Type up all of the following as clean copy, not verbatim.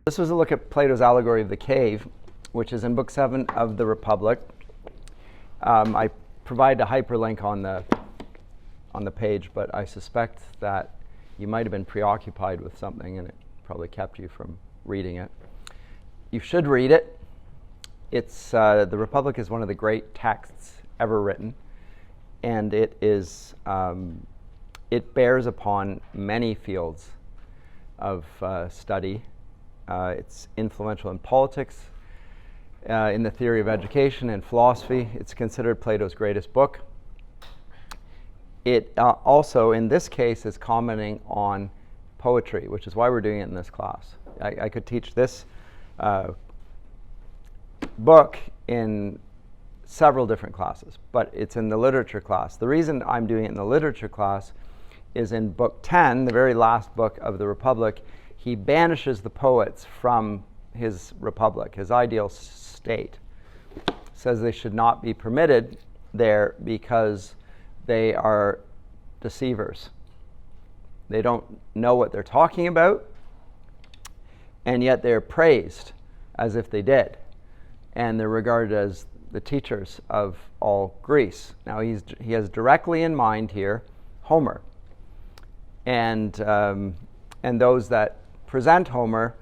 This was a look at Plato's allegory of the cave, which is in Book 7 of the Republic. I provide a hyperlink on the page, but I suspect that you might have been preoccupied with something and it probably kept you from reading it. You should read it. It's the Republic is one of the great texts ever written, and it is it bears upon many fields of study. It's influential in politics, in the theory of education and philosophy. It's considered Plato's greatest book. It also, in this case, is commenting on poetry, which is why we're doing it in this class. I could teach this book in several different classes, but it's in the literature class. The reason I'm doing it in the literature class is in Book 10, the very last book of the Republic, he banishes the poets from his republic, his ideal state. Says they should not be permitted there because they are deceivers. They don't know what they're talking about, and yet they're praised as if they did. And they're regarded as the teachers of all Greece. Now he has directly in mind here Homer, and those that present Homer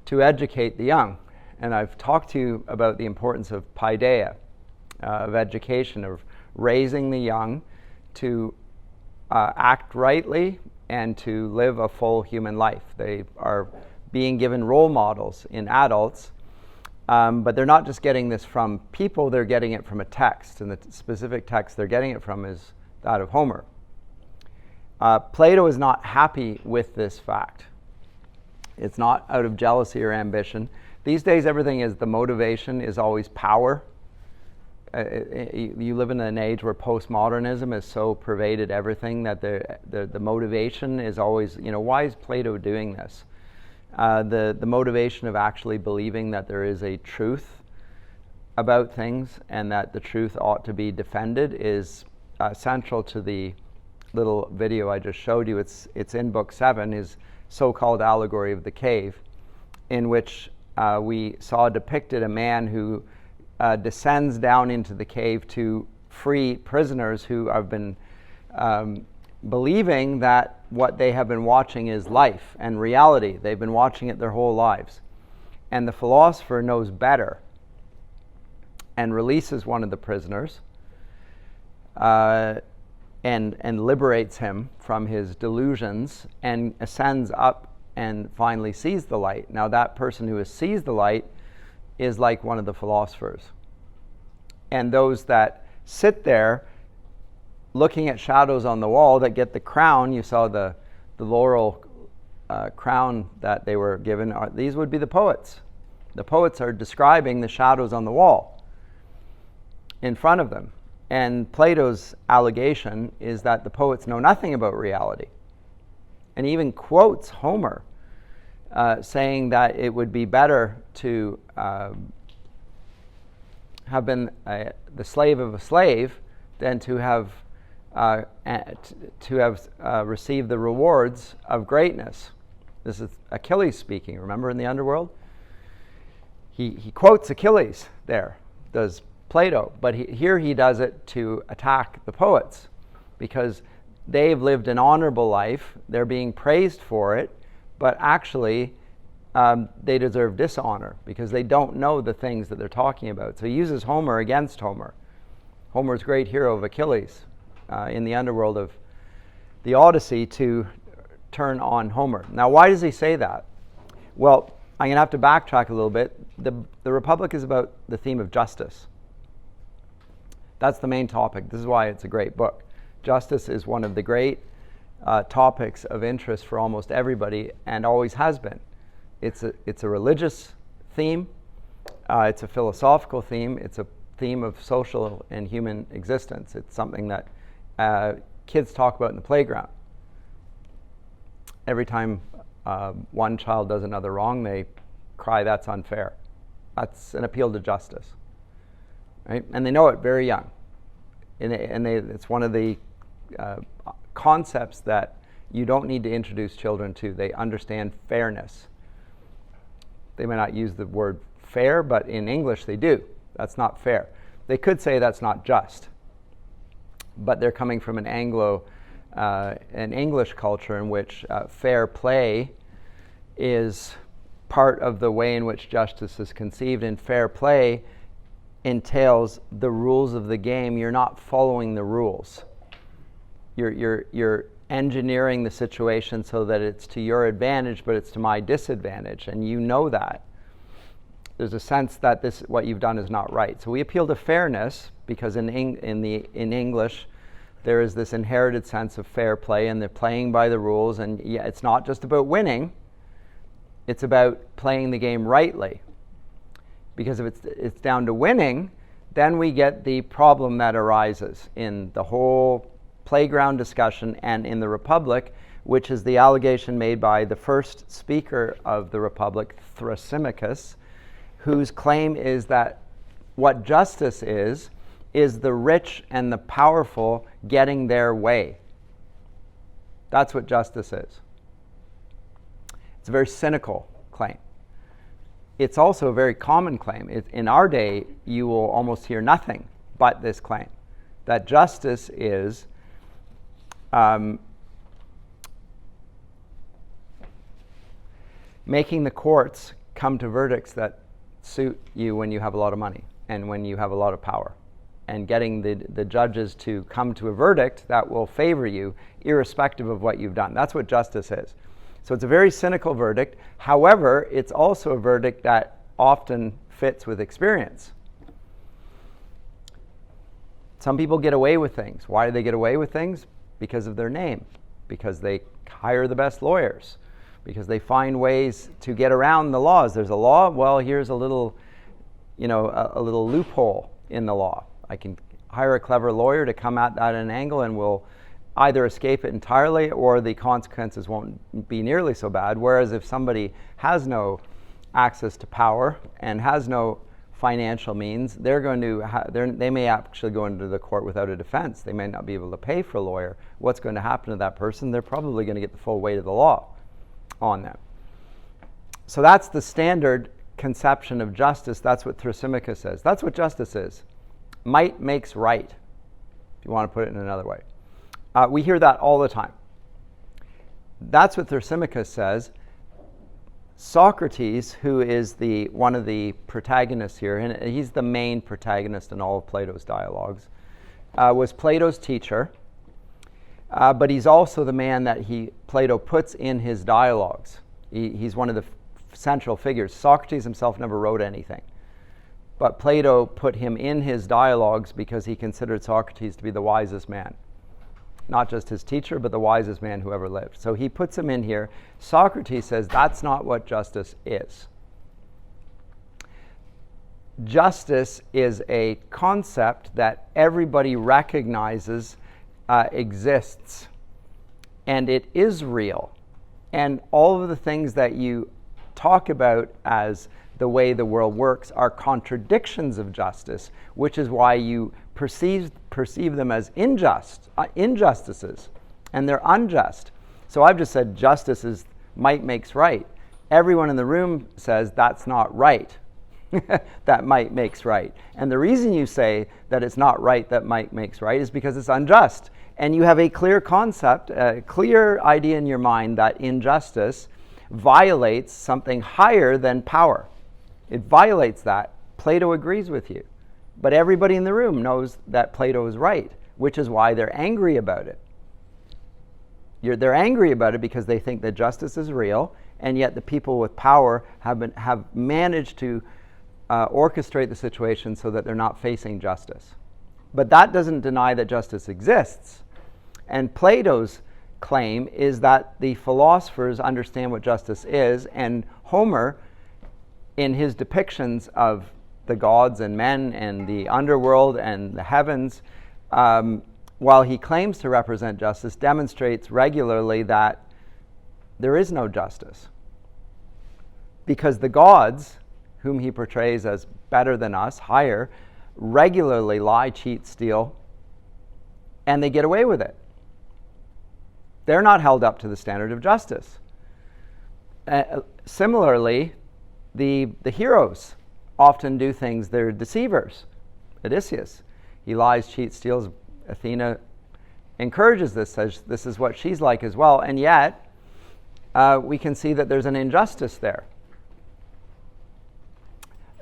to educate the young. And I've talked to you about the importance of paideia, of education, of raising the young to act rightly and to live a full human life. They are being given role models in adults, but they're not just getting this from people, they're getting it from a text, and the specific text they're getting it from is that of Homer. Plato is not happy with this fact. It's not out of jealousy or ambition. These days, everything is the motivation is always power. You live in an age where postmodernism has so pervaded everything that the motivation is always, why is Plato doing this? The motivation of actually believing that there is a truth about things and that the truth ought to be defended is central to the little video I just showed you. It's in Book 7, his so-called allegory of the cave, in which we saw depicted a man who descends down into the cave to free prisoners who have been believing that what they have been watching is life and reality. They've been watching it their whole lives. And the philosopher knows better and releases one of the prisoners and liberates him from his delusions and ascends up and finally sees the light. Now that person who has sees the light is like one of the philosophers. And those that sit there looking at shadows on the wall that get the crown, you saw the laurel crown that they were given, these would be the poets. The poets are describing the shadows on the wall in front of them. And Plato's allegation is that the poets know nothing about reality. And he even quotes Homer, saying that it would be better to have been the slave of a slave than to have received the rewards of greatness. This is Achilles speaking. Remember in the underworld? He quotes Achilles there, does Plato, but here he does it to attack the poets because they've lived an honorable life, they're being praised for it, but actually they deserve dishonor because they don't know the things that they're talking about. So he uses Homer against Homer. Homer's great hero of Achilles in the underworld of the Odyssey to turn on Homer. Now why does he say that? Well, I'm going to have to backtrack a little bit. The Republic is about the theme of justice. That's the main topic. This is why it's a great book. Justice is one of the great topics of interest for almost everybody and always has been. It's a religious theme. It's a philosophical theme. It's a theme of social and human existence. It's something that kids talk about in the playground. Every time one child does another wrong, they cry, "That's unfair." That's an appeal to justice. Right? And they know it very young. It's one of the concepts that you don't need to introduce children to. They understand fairness. They may not use the word fair, but in English they do. That's not fair. They could say that's not just. But they're coming from an English culture in which fair play is part of the way in which justice is conceived, and fair play entails the rules of the game. You're not following the rules. You're engineering the situation so that it's to your advantage, but it's to my disadvantage, and you know that. There's a sense that what you've done is not right. So we appeal to fairness because in English there is this inherited sense of fair play, and they're playing by the rules. And yeah, it's not just about winning; it's about playing the game rightly. Because if it's down to winning, then we get the problem that arises in the whole playground discussion and in the Republic, which is the allegation made by the first speaker of the Republic, Thrasymachus, whose claim is that what justice is the rich and the powerful getting their way. That's what justice is. It's a very cynical claim. It's also a very common claim. In our day, you will almost hear nothing but this claim, that justice is making the courts come to verdicts that suit you when you have a lot of money and when you have a lot of power, and getting the judges to come to a verdict that will favor you irrespective of what you've done. That's what justice is. So it's a very cynical verdict. However, it's also a verdict that often fits with experience. Some people get away with things. Why do they get away with things? Because of their name, because they hire the best lawyers, because they find ways to get around the laws. There's a law, well, here's a little loophole in the law. I can hire a clever lawyer to come at that at an angle, and we'll either escape it entirely or the consequences won't be nearly so bad. Whereas if somebody has no access to power and has no financial means, they're going to they may actually go into the court without a defense. They may not be able to pay for a lawyer. What's going to happen to that person? They're probably going to get the full weight of the law on them. So that's the standard conception of justice. That's what Thrasymachus says. That's what justice is. Might makes right, if you want to put it in another way. We hear that all the time. That's what Thrasymachus says. Socrates, who is one of the protagonists here, and he's the main protagonist in all of Plato's dialogues, was Plato's teacher, but he's also the man that Plato puts in his dialogues. He's one of the central figures. Socrates himself never wrote anything, but Plato put him in his dialogues because he considered Socrates to be the wisest man. Not just his teacher, but the wisest man who ever lived. So he puts him in here. Socrates says that's not what justice is. Justice is a concept that everybody recognizes exists, and it is real. And all of the things that you talk about as the way the world works are contradictions of justice, which is why you perceive them as injustices, and they're unjust. So I've just said justice is might makes right. Everyone in the room says that's not right. That might makes right. And the reason you say that it's not right that might makes right is because it's unjust. And you have a clear concept, a clear idea in your mind that injustice violates something higher than power. It violates that. Plato agrees with you. But everybody in the room knows that Plato is right, which is why they're angry about it. They're angry about it because they think that justice is real, and yet the people with power have managed to orchestrate the situation so that they're not facing justice. But that doesn't deny that justice exists. And Plato's claim is that the philosophers understand what justice is, and Homer, in his depictions of the gods and men and the underworld and the heavens, while he claims to represent justice, demonstrates regularly that there is no justice. Because the gods, whom he portrays as better than us, higher, regularly lie, cheat, steal, and they get away with it. They're not held up to the standard of justice. Similarly, The heroes often do things, they're deceivers. Odysseus, he lies, cheats, steals. Athena encourages this, says this is what she's like as well, and yet we can see that there's an injustice there.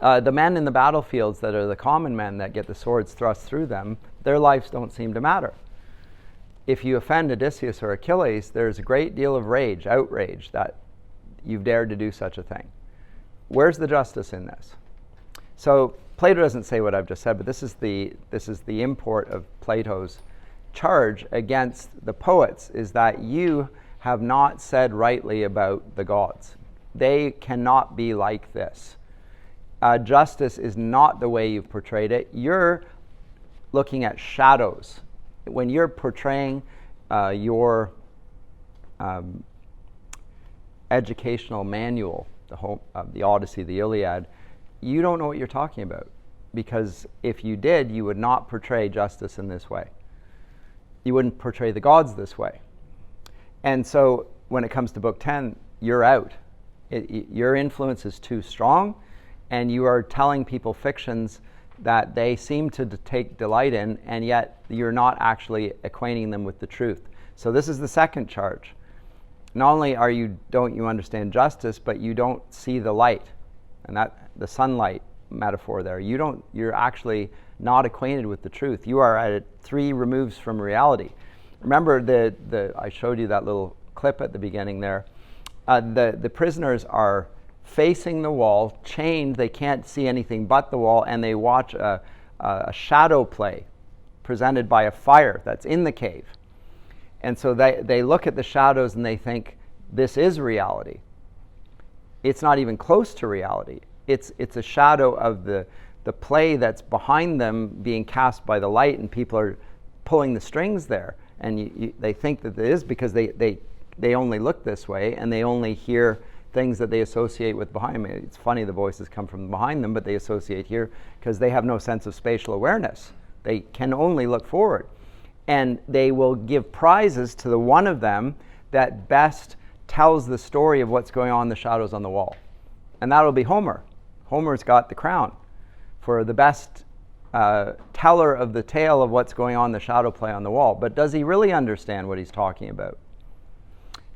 The men in the battlefields that are the common men that get the swords thrust through them, their lives don't seem to matter. If you offend Odysseus or Achilles, there's a great deal of rage, outrage, that you've dared to do such a thing. Where's the justice in this? So Plato doesn't say what I've just said, but this is the import of Plato's charge against the poets, is that you have not said rightly about the gods. They cannot be like this. Justice is not the way you've portrayed it. You're looking at shadows. When you're portraying your educational manual, the Odyssey, the Iliad, you don't know what you're talking about. Because if you did, you would not portray justice in this way. You wouldn't portray the gods this way. And so when it comes to Book 10, you're out. Your influence is too strong, and you are telling people fictions that they seem to take delight in, and yet you're not actually acquainting them with the truth. So this is the second charge. Not only don't you understand justice, but you don't see the light, and that the sunlight metaphor there. You're actually not acquainted with the truth. You are at 3 removes from reality. Remember I showed you that little clip at the beginning there. The prisoners are facing the wall, chained. They can't see anything but the wall, and they watch a shadow play presented by a fire that's in the cave. And so they look at the shadows and they think, this is reality. It's not even close to reality. It's a shadow of the play that's behind them being cast by the light, and people are pulling the strings there. And they think that it is because they only look this way, and they only hear things that they associate with behind them. It's funny, the voices come from behind them, but they associate here because they have no sense of spatial awareness. They can only look forward. And they will give prizes to the one of them that best tells the story of what's going on in the shadows on the wall. And that'll be Homer. Homer's got the crown for the best teller of the tale of what's going on in the shadow play on the wall. But does he really understand what he's talking about?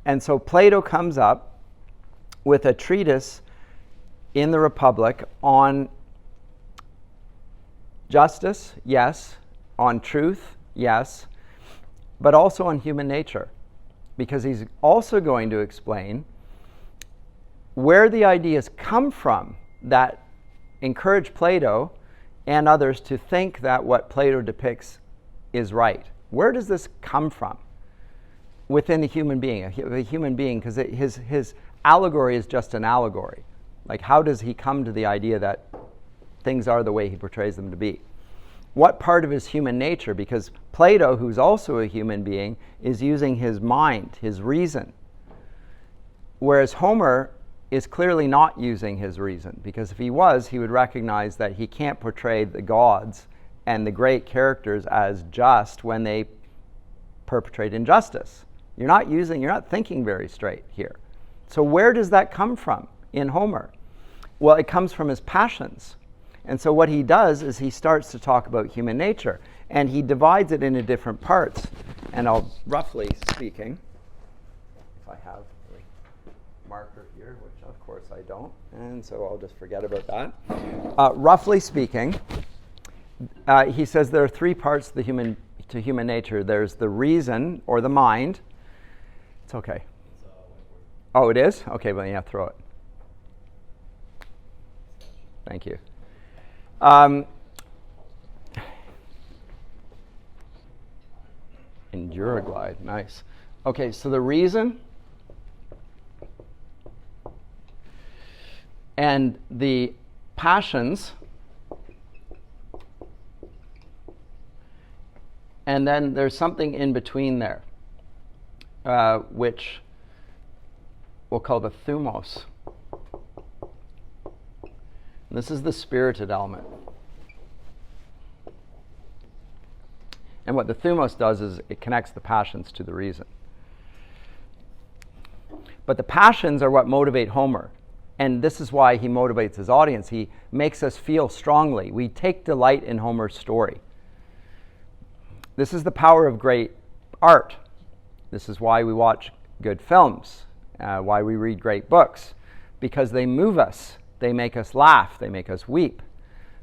And so Plato comes up with a treatise in the Republic on justice, yes, on truth, yes, but also on human nature, because he's also going to explain where the ideas come from that encourage Plato and others to think that what Plato depicts is right. Where does this come from within the human being? A human being, because his allegory is just an allegory. Like, how does he come to the idea that things are the way he portrays them to be? What part of his human nature? Because Plato, who's also a human being, is using his mind, his reason. Whereas Homer is clearly not using his reason, because if he was, he would recognize that he can't portray the gods and the great characters as just when they perpetrate injustice. You're not thinking very straight here. So where does that come from in Homer? Well, it comes from his passions. And so what he does is he starts to talk about human nature, and he divides it into different parts. And I'll, roughly speaking, if I have a marker here, which of course I don't, and so I'll just forget about that. Roughly speaking, he says there are 3 parts to human nature. There's the reason, or the mind. It's okay. Oh, it is? Okay, well, yeah, throw it. Thank you. Endure glide, nice. Okay, so the reason and the passions, and then there's something in between there, which we'll call the thumos. And this is the spirited element. And what the thumos does is it connects the passions to the reason. But the passions are what motivate Homer. And this is why he motivates his audience. He makes us feel strongly. We take delight in Homer's story. This is the power of great art. This is why we watch good films, why we read great books, because they move us. They make us laugh. They make us weep.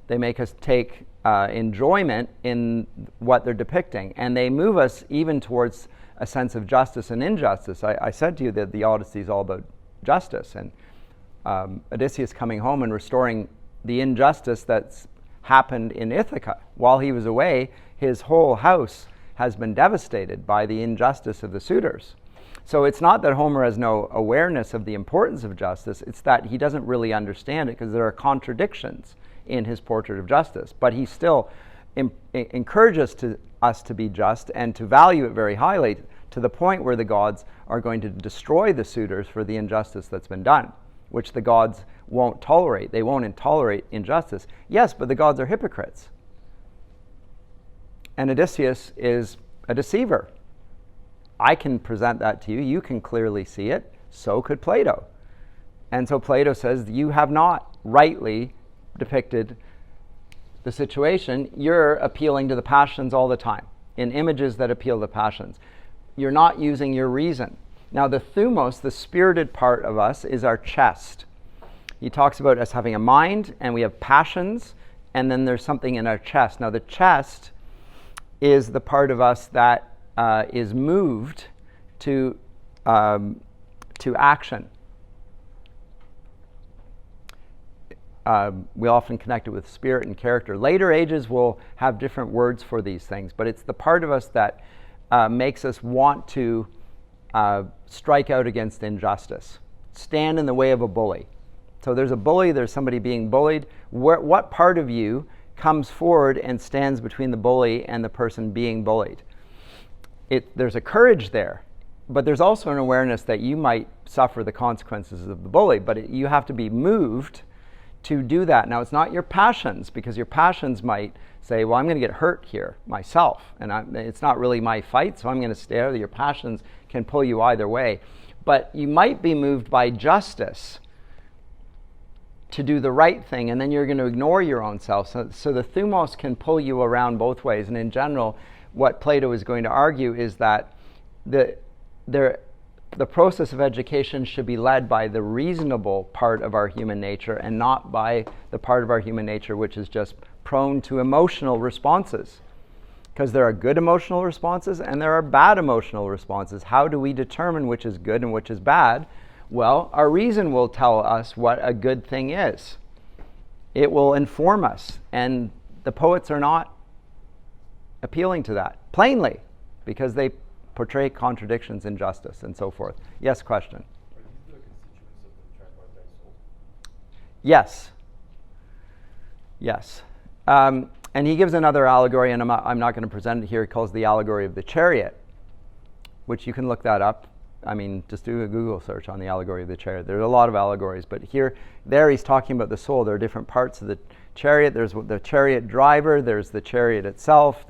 They make us take enjoyment in what they're depicting. And they move us even towards a sense of justice and injustice. I said to you that the Odyssey is all about justice. And Odysseus coming home and restoring the injustice that's happened in Ithaca. While he was away, his whole house has been devastated by the injustice of the suitors. So it's not that Homer has no awareness of the importance of justice, it's that he doesn't really understand it because there are contradictions in his portrait of justice. But he still encourages us to be just and to value it very highly, to the point where the gods are going to destroy the suitors for the injustice that's been done, which the gods won't tolerate. They won't tolerate injustice. Yes, but the gods are hypocrites. And Odysseus is a deceiver. I can present that to you. You can clearly see it. So could Plato. And so Plato says, you have not rightly depicted the situation. You're appealing to the passions all the time, in images that appeal to passions. You're not using your reason. Now, the thumos, the spirited part of us, is our chest. He talks about us having a mind, and we have passions, and then there's something in our chest. Now, the chest is the part of us that is moved to action. We often connect it with spirit and character. Later ages will have different words for these things, but it's the part of us that makes us want to strike out against injustice, stand in the way of a bully. So there's a bully, there's somebody being bullied. What part of you comes forward and stands between the bully and the person being bullied? There's a courage there, but there's also an awareness that you might suffer the consequences of the bully, but you have to be moved to do that. Now, it's not your passions, because your passions might say, well, I'm going to get hurt here myself, and it's not really my fight, so I'm going to stay out of it. Your passions can pull you either way. But you might be moved by justice to do the right thing, and then you're going to ignore your own self. So the thumos can pull you around both ways. And in general, what Plato is going to argue is that the process of education should be led by the reasonable part of our human nature and not by the part of our human nature which is just prone to emotional responses. Because there are good emotional responses and there are bad emotional responses. How do we determine which is good and which is bad? Well, our reason will tell us what a good thing is. It will inform us. And the poets are not appealing to that plainly, because they portray contradictions, injustice, and so forth. Yes, question? Are these the constituents of the tripartite soul? Yes. Yes. And he gives another allegory, and I'm not going to present it here. He calls the allegory of the chariot, which you can look that up. I mean, just do a Google search on the allegory of the chariot. There's a lot of allegories, but there he's talking about the soul. There are different parts of the chariot. There's the chariot driver. There's the chariot itself.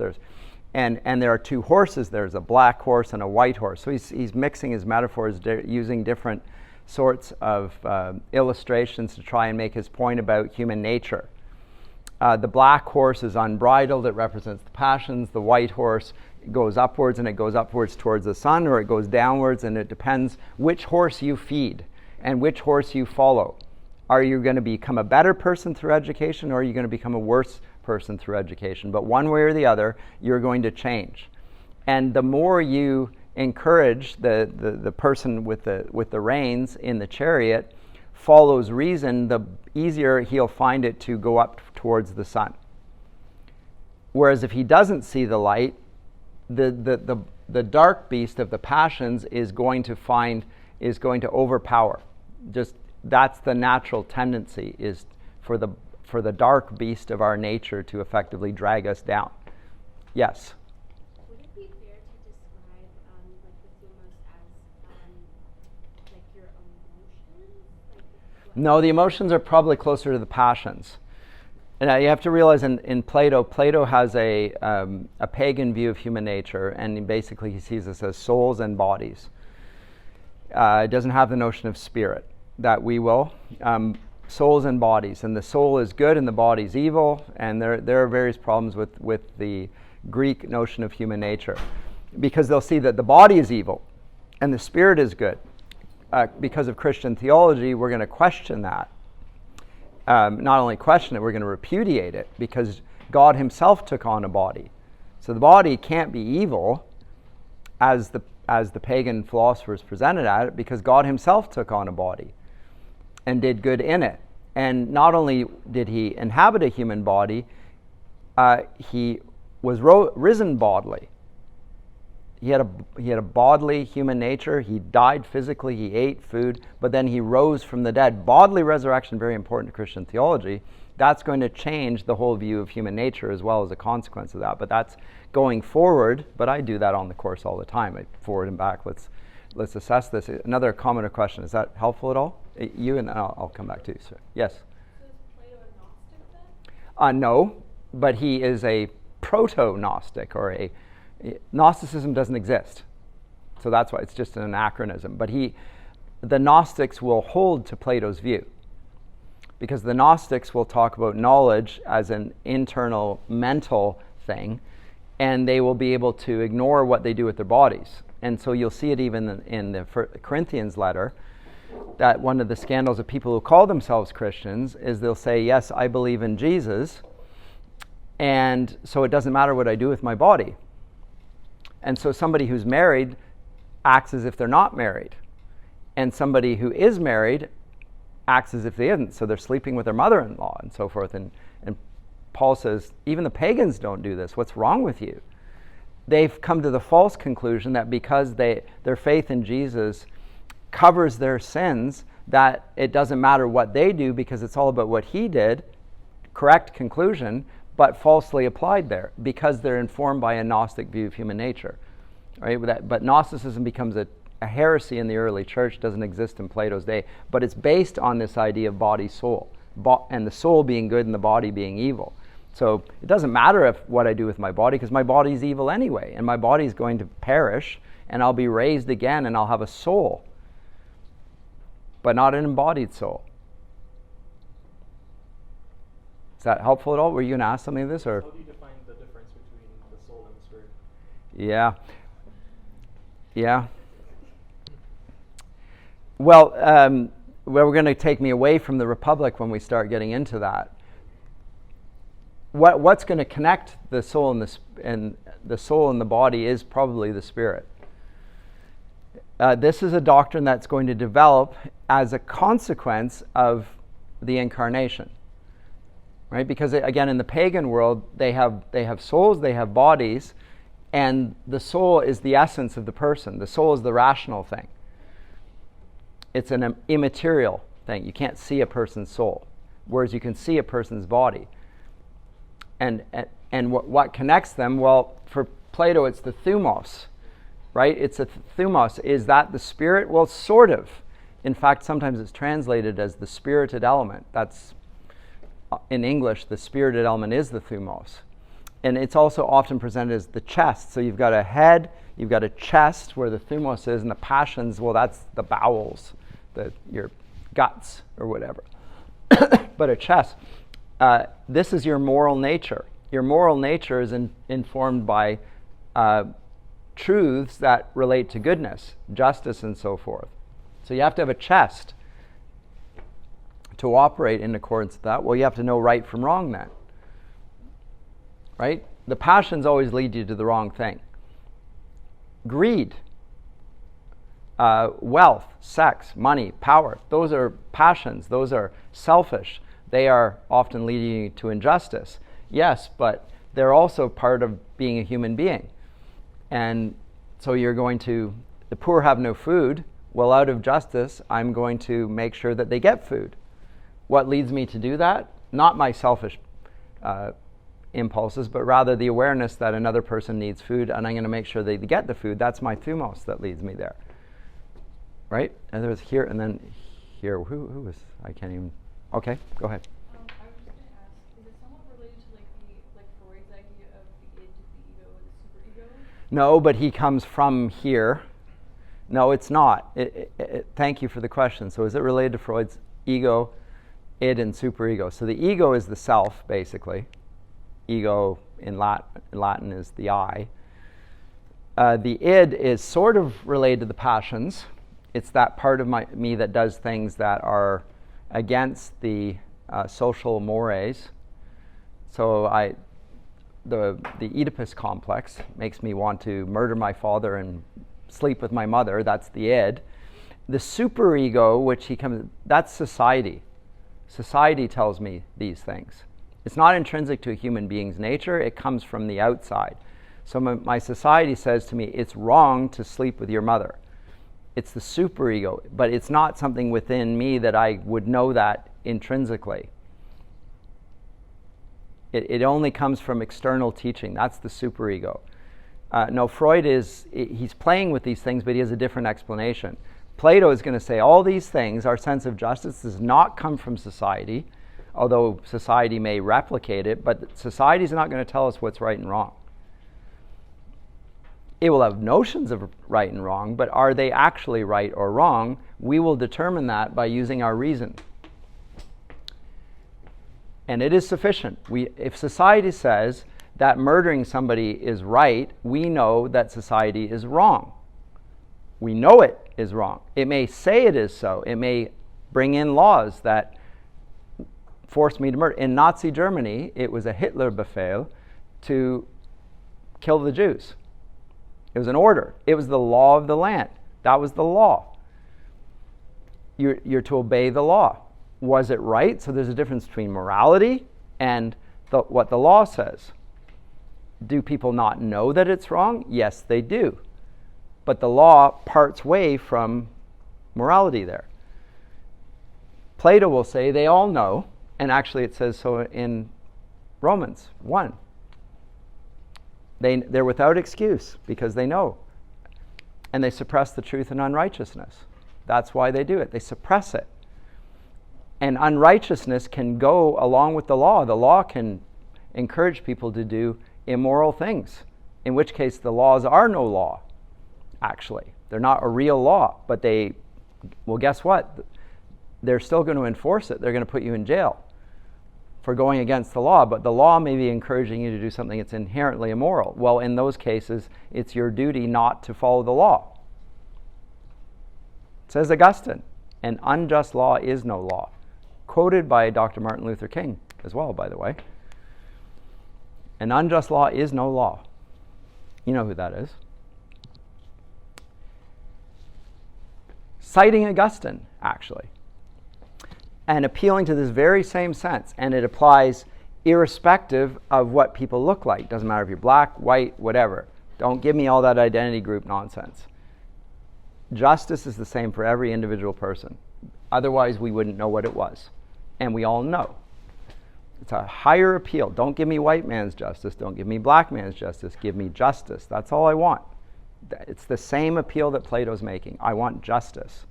And there are two horses. There's a black horse and a white horse. So he's mixing his metaphors, using different sorts of illustrations to try and make his point about human nature. The black horse is unbridled. It represents the passions. The white horse goes upwards, and it goes upwards towards the sun, or it goes downwards, and it depends which horse you feed and which horse you follow. Are you going to become a better person through education, or are you going to become a worse person through education? But one way or the other, you're going to change. And the more you encourage the person with the reins in the chariot follows reason, the easier he'll find it to go up towards the sun. Whereas if he doesn't see the light, the dark beast of the passions is going to overpower. Just that's the natural tendency, is for the dark beast of our nature to effectively drag us down. Yes? Would it be fair to describe the thumos as your emotions? No, the emotions are probably closer to the passions. And you have to realize in Plato has a pagan view of human nature, and basically he sees us as souls and bodies. It doesn't have the notion of spirit. that we will. Souls and bodies, and the soul is good and the body is evil, and there are various problems with the Greek notion of human nature, because they'll see that the body is evil and the spirit is good. Because of Christian theology, we're going to question that. Not only question it, we're going to repudiate it, because God himself took on a body. So the body can't be evil as the pagan philosophers presented at it, because God himself took on a body and did good in it. And not only did he inhabit a human body, he was risen bodily. He had a bodily human nature. He died physically. He ate food, but then he rose from the dead. Bodily resurrection, very important to Christian theology. That's going to change the whole view of human nature as well as a consequence of that. But that's going forward. But I do that on the course all the time. I forward and back. Let's assess this. Another comment or question. Is that helpful at all? You, and I'll come back to you, sir. Yes? So is Plato a Gnostic then? No, but he is a proto-Gnostic, or Gnosticism doesn't exist. So that's why it's just an anachronism. But the Gnostics will hold to Plato's view, because the Gnostics will talk about knowledge as an internal mental thing, and they will be able to ignore what they do with their bodies. And so you'll see it even in the Corinthians letter, that one of the scandals of people who call themselves Christians is they'll say, yes, I believe in Jesus, and so it doesn't matter what I do with my body. And so somebody who's married acts as if they're not married. And somebody who is married acts as if they isn't. So they're sleeping with their mother-in-law and so forth. And Paul says, even the pagans don't do this. What's wrong with you? They've come to the false conclusion that because their faith in Jesus covers their sins, that it doesn't matter what they do because it's all about what he did. Correct conclusion, but falsely applied there, because they're informed by a Gnostic view of human nature. Right? But Gnosticism becomes a heresy in the early church, doesn't exist in Plato's day, but it's based on this idea of body-soul, and the soul being good and the body being evil. So it doesn't matter what I do with my body, because my body's evil anyway, and my body's going to perish, and I'll be raised again, and I'll have a soul, but not an embodied soul. Is that helpful at all? Were you going to ask something of this? Or? How do you define the difference between the soul and the spirit? Yeah. Well, we're going to take me away from the Republic when we start getting into that. What's going to connect the soul and the soul and the body is probably the spirit. This is a doctrine that's going to develop as a consequence of the incarnation. Right? Because again, in the pagan world, they have souls, they have bodies, and the soul is the essence of the person. The soul is the rational thing. It's an immaterial thing. You can't see a person's soul, whereas you can see a person's body. And what connects them? Well, for Plato, it's the thumos, right? It's a thumos. Is that the spirit? Well, sort of. In fact, sometimes it's translated as the spirited element. That's in English, the spirited element is the thumos. And it's also often presented as the chest. So you've got a head, you've got a chest where the thumos is, and the passions, well, that's the bowels, your guts or whatever. But a chest, this is your moral nature. Your moral nature is informed by truths that relate to goodness, justice, and so forth. So you have to have a chest to operate in accordance with that. Well, you have to know right from wrong then. Right? The passions always lead you to the wrong thing. Greed, wealth, sex, money, power, those are passions. Those are selfish. They are often leading you to injustice. Yes, but they're also part of being a human being. And so the poor have no food. Well, out of justice, I'm going to make sure that they get food. What leads me to do that? Not my selfish impulses, but rather the awareness that another person needs food, and I'm going to make sure they get the food. That's my thumos that leads me there. Right? And there's here, and then here. Who was? I can't even. Okay, go ahead. I was just going to ask, is it somewhat related to Freud's idea of the id, the ego, and the superego? No, but he comes from here. No, it's not. Thank you for the question. So is it related to Freud's ego, id, and superego? So the ego is the self, basically. Ego in Latin is the I. The id is sort of related to the passions. It's that part of me that does things that are against the social mores. So the Oedipus complex makes me want to murder my father and sleep with my mother. That's the id. The superego, that's society. Society tells me these things. It's not intrinsic to a human being's nature. It comes from the outside. So my society says to me, it's wrong to sleep with your mother. It's the superego, but it's not something within me that I would know that intrinsically. It only comes from external teaching. That's the superego. No, Freud he's playing with these things, but he has a different explanation. Plato is going to say all these things, our sense of justice does not come from society, although society may replicate it, but society is not going to tell us what's right and wrong. It will have notions of right and wrong, but are they actually right or wrong? We will determine that by using our reason. And it is sufficient. If society says that murdering somebody is right, we know that society is wrong. We know it is wrong. It may say it is so. It may bring in laws that force me to murder. In Nazi Germany, it was a Hitlerbefehl to kill the Jews. It was an order. It was the law of the land. That was the law. You're to obey the law. Was it right? So there's a difference between morality and what the law says. Do people not know that it's wrong? Yes, they do. But the law parts way from morality there. Plato will say they all know, and actually it says so in Romans 1. They're without excuse because they know. And they suppress the truth in unrighteousness. That's why they do it. They suppress it. And unrighteousness can go along with the law. The law can encourage people to do immoral things, in which case the laws are no law, actually. They're not a real law, but guess what? They're still going to enforce it. They're going to put you in jail for going against the law, but the law may be encouraging you to do something that's inherently immoral. Well, in those cases, it's your duty not to follow the law. Says Augustine, an unjust law is no law. Quoted by Dr. Martin Luther King as well, by the way. An unjust law is no law. You know who that is. Citing Augustine, actually, and appealing to this very same sense. And it applies irrespective of what people look like. Doesn't matter if you're black, white, whatever. Don't give me all that identity group nonsense. Justice is the same for every individual person. Otherwise, we wouldn't know what it was. And we all know. It's a higher appeal. Don't give me white man's justice. Don't give me black man's justice. Give me justice. That's all I want. It's the same appeal that Plato's making. I want justice.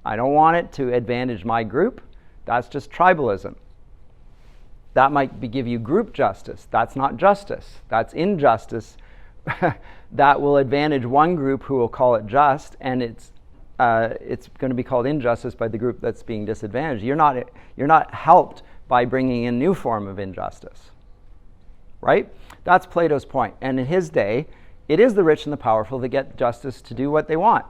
I don't want it to advantage my group. That's just tribalism. That might give you group justice. That's not justice. That's injustice. That will advantage one group who will call it just, and it's going to be called injustice by the group that's being disadvantaged. You're not helped by bringing in new form of injustice, right? That's Plato's point. And in his day, it is the rich and the powerful that get justice to do what they want.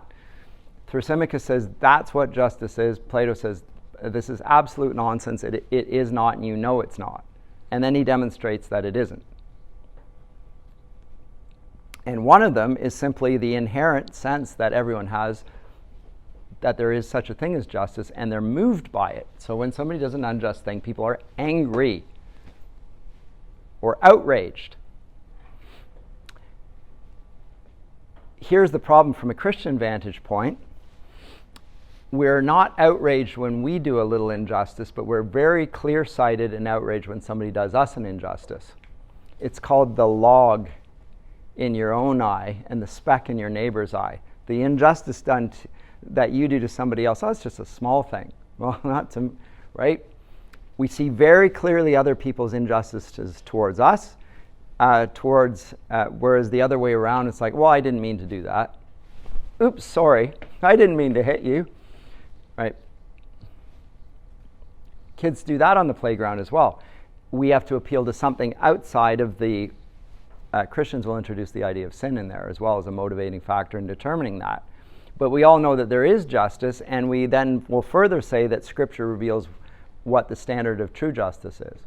Thrasymachus says that's what justice is. Plato says this is absolute nonsense. It is not, and you know it's not. And then he demonstrates that it isn't. And one of them is simply the inherent sense that everyone has that there is such a thing as justice, and they're moved by it. So when somebody does an unjust thing, people are angry or outraged. Here's the problem from a Christian vantage point. We're not outraged when we do a little injustice, but we're very clear-sighted and outraged when somebody does us an injustice. It's called the log in your own eye and the speck in your neighbor's eye. The injustice done that you do to somebody else, that's just a small thing. Well, not to, right? We see very clearly other people's injustices towards us, whereas the other way around, it's like, well, I didn't mean to do that. oops, sorry, I didn't mean to hit you, right? Kids do that on the playground as well. We have to appeal to something outside of the, Christians will introduce the idea of sin in there as well as a motivating factor in determining that. But we all know that there is justice, and we then will further say that Scripture reveals what the standard of true justice is.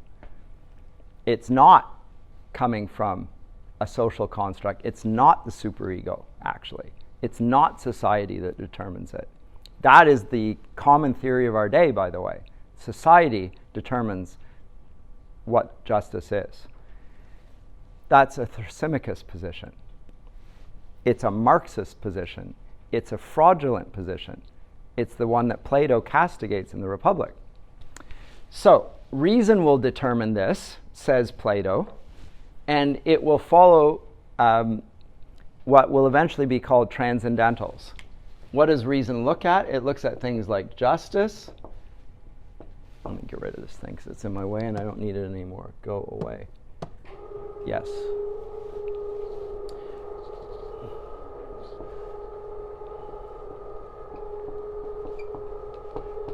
It's not coming from a social construct. It's not the superego, actually. It's not society that determines it. That is the common theory of our day, by the way. Society determines what justice is. That's a Thrasymachus position. It's a Marxist position. It's a fraudulent position. It's the one that Plato castigates in the Republic. So, reason will determine this, says Plato, and it will follow what will eventually be called transcendentals. What does reason look at? It looks at things like justice. Let me get rid of this thing because it's in my way and I don't need it anymore. Go away. Yes.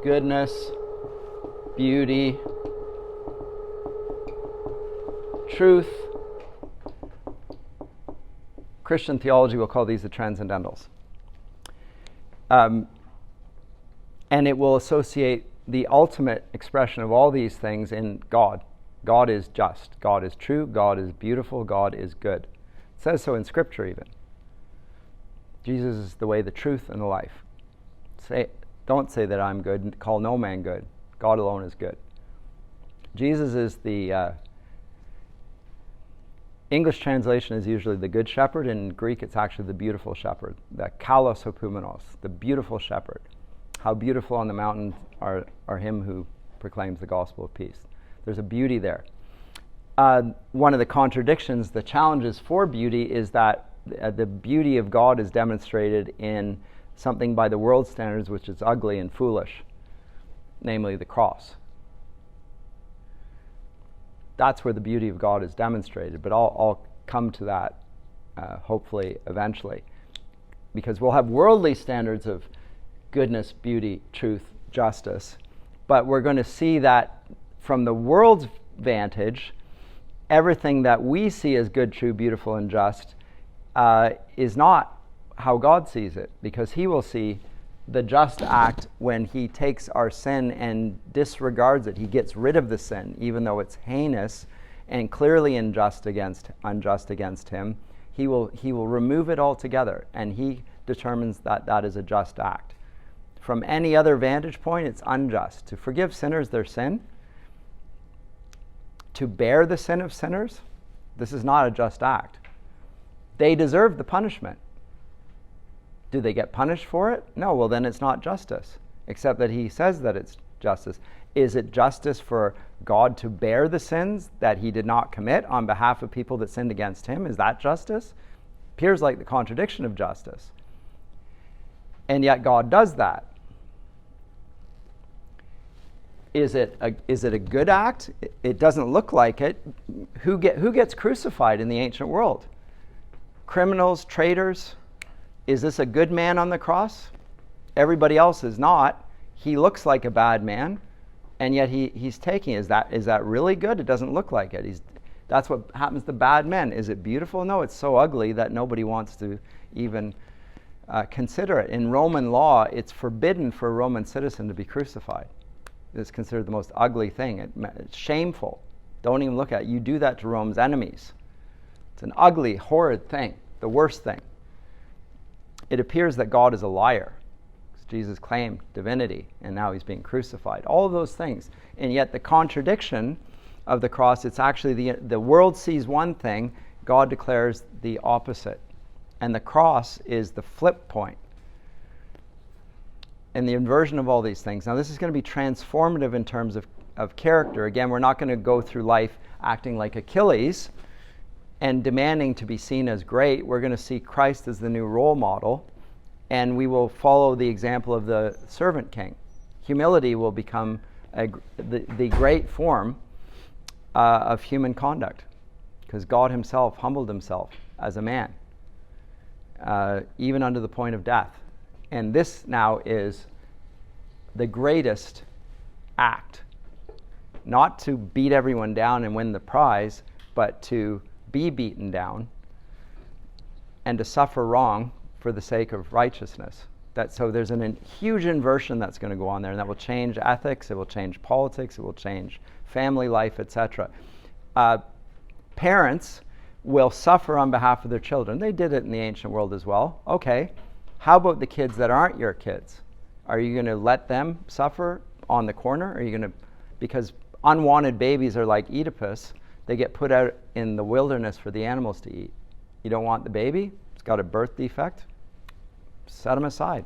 Goodness, beauty, truth. Christian theology will call these the transcendentals. And it will associate the ultimate expression of all these things in God. God is just. God is true. God is beautiful. God is good. It says so in Scripture even. Jesus is the way, the truth, and the life. Don't say that I'm good. Call no man good. God alone is good. Jesus is the English translation is usually the good shepherd. In Greek, it's actually the beautiful shepherd. The kalos hopoumenos, the beautiful shepherd. How beautiful on the mountain are him who proclaims the gospel of peace. There's a beauty there. One of the contradictions, the challenges for beauty, is that the beauty of God is demonstrated in something by the world's standards which is ugly and foolish, namely the cross. That's where the beauty of God is demonstrated, but I'll come to that hopefully eventually, because we'll have worldly standards of goodness, beauty, truth, justice, but we're going to see that from the world's vantage, everything that we see as good, true, beautiful, and just is not how God sees it, because he will see the just act when he takes our sin and disregards it. He gets rid of the sin, even though it's heinous and clearly unjust against him. He will remove it altogether, and he determines that that is a just act. From any other vantage point, it's unjust. To forgive sinners their sin, to bear the sin of sinners, this is not a just act. They deserve the punishment. Do they get punished for it? No, well then it's not justice, except that he says that it's justice. Is it justice for God to bear the sins that he did not commit on behalf of people that sinned against him? Is that justice? Appears like the contradiction of justice. And yet God does that. Is it a good act? It doesn't look like it. Who gets crucified in the ancient world? Criminals, traitors. Is this a good man on the cross? Everybody else is not. He looks like a bad man, and yet he's taking. Is that really good? It doesn't look like it. That's what happens to bad men. Is it beautiful? No, it's so ugly that nobody wants to even consider it. In Roman law, it's forbidden for a Roman citizen to be crucified. It's considered the most ugly thing. It's shameful. Don't even look at it. You do that to Rome's enemies. It's an ugly, horrid thing, the worst thing. It appears that God is a liar. Jesus claimed divinity, and now he's being crucified. All of those things. And yet the contradiction of the cross, it's actually the world sees one thing, God declares the opposite. And the cross is the flip point. And the inversion of all these things. Now this is going to be transformative in terms of character. Again, we're not going to go through life acting like Achilles and demanding to be seen as great. We're going to see Christ as the new role model, and we will follow the example of the servant king. Humility will become the great form of human conduct, because God himself humbled himself as a man. even unto the point of death. And this now is the greatest act, not to beat everyone down and win the prize, but to be beaten down and to suffer wrong for the sake of righteousness. So there's a huge inversion that's going to go on there, and that will change ethics, it will change politics, it will change family life, etc. Parents will suffer on behalf of their children. They did it in the ancient world as well. Okay, how about the kids that aren't your kids? Are you going to let them suffer on the corner? Are you going to, because unwanted babies are like Oedipus, they get put out in the wilderness for the animals to eat. You don't want the baby? It's got a birth defect? Set them aside.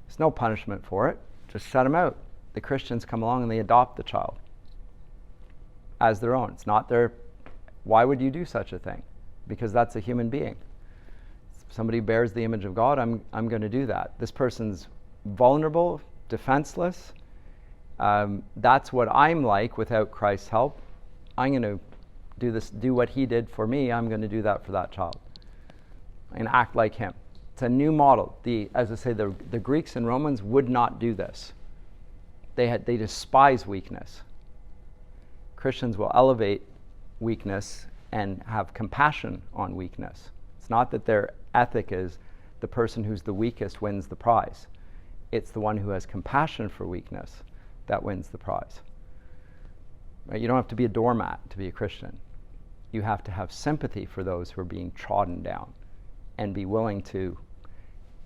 There's no punishment for it. Just set them out. The Christians come along and they adopt the child as their own. It's not their... Why would you do such a thing? Because that's a human being. If somebody bears the image of God, I'm going to do that. This person's vulnerable, defenseless. That's what I'm like without Christ's help. I'm going to do what he did for me. I'm going to do that for that child and act like him. It's a new model. As I say, the Greeks and Romans would not do this. They despise weakness. Christians will elevate weakness and have compassion on weakness. It's not that their ethic is the person who's the weakest wins the prize. It's the one who has compassion for weakness that wins the prize. Right? You don't have to be a doormat to be a Christian. You have to have sympathy for those who are being trodden down and be willing to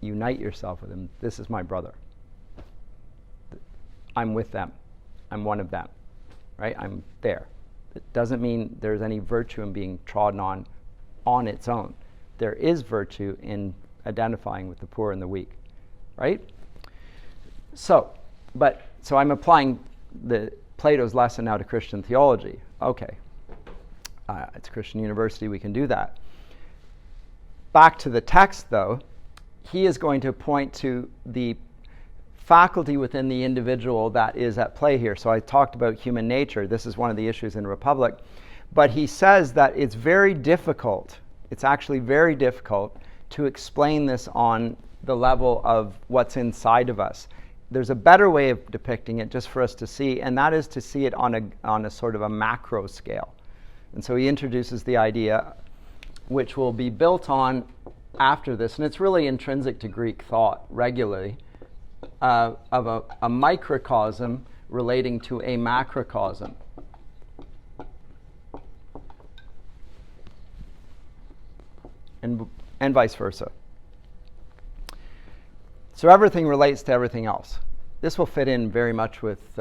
unite yourself with them. This is my brother. I'm with them. I'm one of them. Right? I'm there. It doesn't mean there's any virtue in being trodden on its own. There is virtue in identifying with the poor and the weak. Right? So I'm applying Plato's lesson now to Christian theology. Okay. It's Christian University, we can do that. Back to the text, though, he is going to point to the faculty within the individual that is at play here. So I talked about human nature. This is one of the issues in Republic. But he says that it's very difficult, it's actually very difficult to explain this on the level of what's inside of us. There's a better way of depicting it just for us to see, and that is to see it on a sort of a macro scale. And so he introduces the idea, which will be built on after this, and it's really intrinsic to Greek thought regularly, of a microcosm relating to a macrocosm. And vice versa. So everything relates to everything else. This will fit in very much with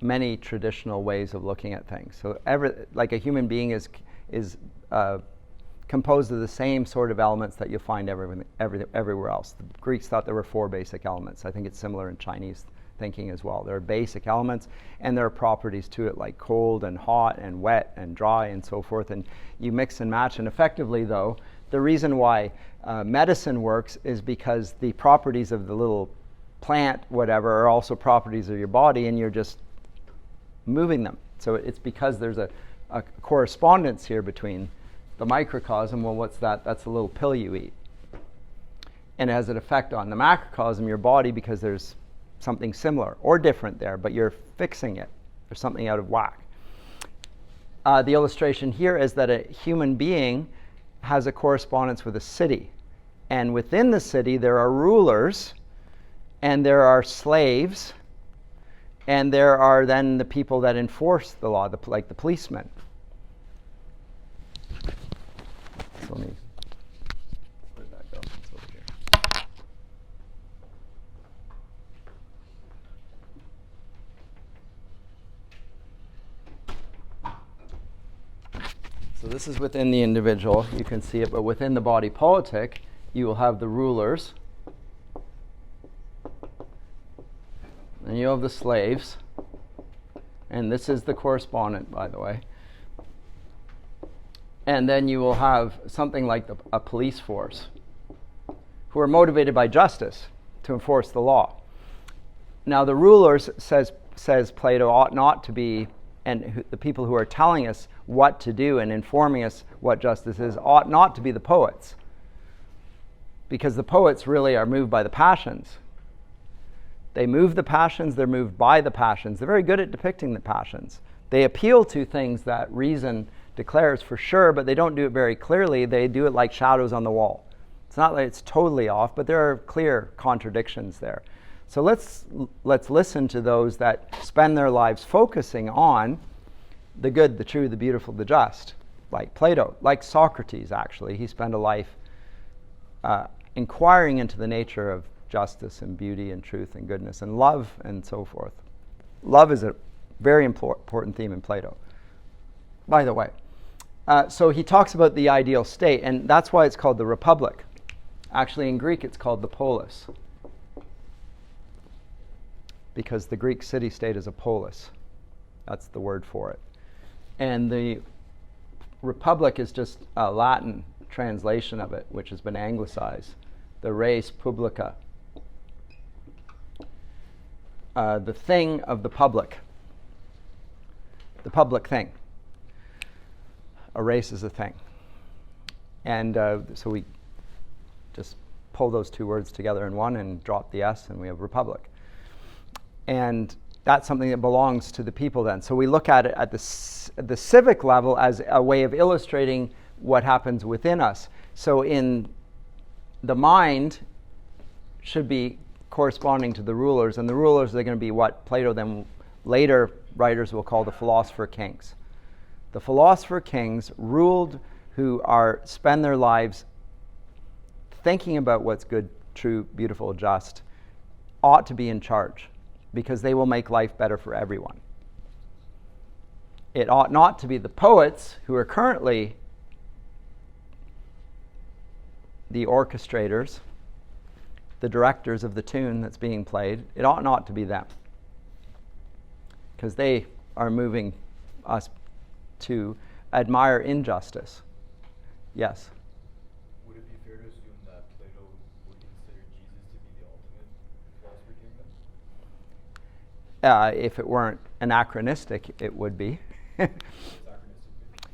many traditional ways of looking at things. So like a human being is composed of the same sort of elements that you'll find everywhere else. The Greeks thought there were 4 basic elements. I think it's similar in Chinese thinking as well. There are basic elements, and there are properties to it like cold and hot and wet and dry and so forth, and you mix and match. And effectively, though, the reason why medicine works is because the properties of the little plant, whatever, are also properties of your body, and you're just moving them. So it's because there's a correspondence here between the microcosm. Well, what's that? That's a little pill you eat. And it has an effect on the macrocosm, your body, because there's something similar or different there, but you're fixing it. There's something out of whack. The illustration here is that a human being has a correspondence with a city. And within the city, there are rulers, and there are slaves, and there are then the people that enforce the law, like the policemen. So let me, where'd that go? It's over here. So this is within the individual. You can see it, but within the body politic, you will have the rulers. And you have the slaves. And this is the correspondent, by the way. And then you will have something like a police force who are motivated by justice to enforce the law. Now, the rulers, says Plato, ought not to be, and the people who are telling us what to do and informing us what justice is, ought not to be the poets. because the poets really are moved by the passions. They move the passions, they're moved by the passions. They're very good at depicting the passions. They appeal to things that reason declares for sure, but they don't do it very clearly. They do it like shadows on the wall. It's not like it's totally off, but there are clear contradictions there. So let's listen to those that spend their lives focusing on the good, the true, the beautiful, the just, like Plato, like Socrates, actually. He spent a life inquiring into the nature of justice and beauty and truth and goodness and love and so forth. Love is a very important theme in Plato, by the way. So he talks about the ideal state, and that's why it's called the Republic. Actually, in Greek, it's called the polis, because the Greek city-state is a polis. That's the word for it. And the Republic is just a Latin translation of it, which has been anglicized. The res publica. The thing of the public. The public thing. A race is a thing. And so we just pull those two words together in one and drop the S, and we have republic. And that's something that belongs to the people then. So we look at it at the civic level as a way of illustrating what happens within us. So in the mind should be corresponding to the rulers, and the rulers are going to be what Plato then later writers will call the philosopher kings. The philosopher kings ruled who spend their lives thinking about what's good, true, beautiful, just, ought to be in charge, because they will make life better for everyone. It ought not to be the poets who are currently the orchestrators, the directors of the tune that's being played. It ought not to be them, because they are moving us to admire injustice. Yes? Would it be fair to assume that Plato would consider Jesus to be the ultimate philosopher king then? If it weren't anachronistic, it would be. What's anachronistic?